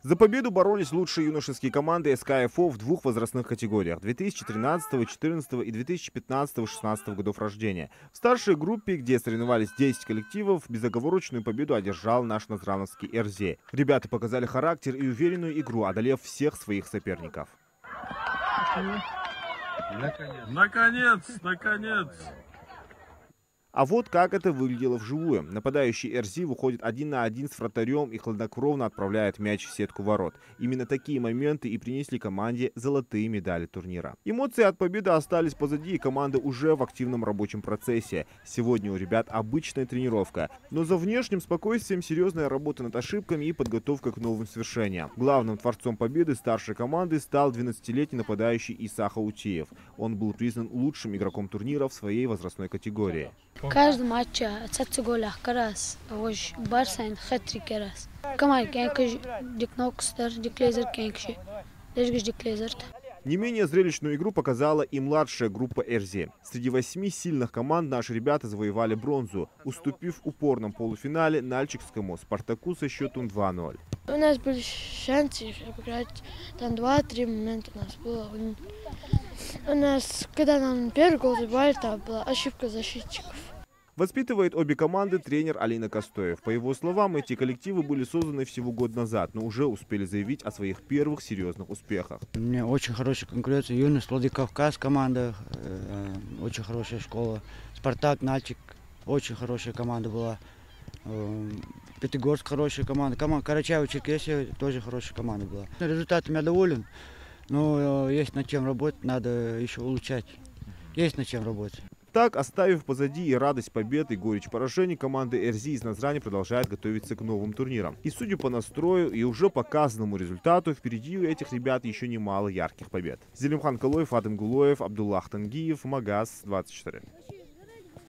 За победу боролись лучшие юношеские команды СКФО в двух возрастных категориях – 2013, 2014 и 2015-2016 годов рождения. В старшей группе, где соревновались 10 коллективов, безоговорочную победу одержал наш назрановский РЗ. Ребята показали характер и уверенную игру, одолев всех своих соперников. Наконец! А вот как это выглядело вживую. Нападающий РЗ выходит 1 на 1 с вратарем и хладнокровно отправляет мяч в сетку ворот. Именно такие моменты и принесли команде золотые медали турнира. Эмоции от победы остались позади, и команда уже в активном рабочем процессе. Сегодня у ребят обычная тренировка, но за внешним спокойствием серьезная работа над ошибками и подготовка к новым свершениям. Главным творцом победы старшей команды стал 12-летний нападающий Иса Хаутиев. Он был признан лучшим игроком турнира в своей возрастной категории. Каждый матч цец голах карас, вож барсайн хатри карас. Камай кенкш дикнокстер диклезер кенкши. Дежгиш диклезерт. Не менее зрелищную игру показала и младшая группа РЗ. Среди 8 сильных команд наши ребята завоевали бронзу, уступив в упорном полуфинале Нальчикскому «Спартаку» со счетом 2-0. У нас были шансы играть, там 2-3 момента у нас было. У нас, когда нам первый гол забили, там была ошибка защитников. Воспитывает обе команды тренер Алина Костоев. По его словам, эти коллективы были созданы всего год назад, но уже успели заявить о своих первых серьезных успехах. У меня очень хорошая конкуренция. Юность, Владикавказ команда, очень хорошая школа. Спартак, Нальчик, очень хорошая команда была. Пятигорск хорошая команда. Карачаево-Черкесия тоже хорошая команда была. Результатом я доволен, но есть над чем работать, надо еще улучшать. Есть над чем работать. Так, оставив позади и радость побед, и горечь поражений, команда РЗ из Назрани продолжает готовиться к новым турнирам. И судя по настрою и уже показанному результату, впереди у этих ребят еще немало ярких побед. Зелимхан Калоев, Адем Гулоев, Абдуллах Тангиев, Магаз 24.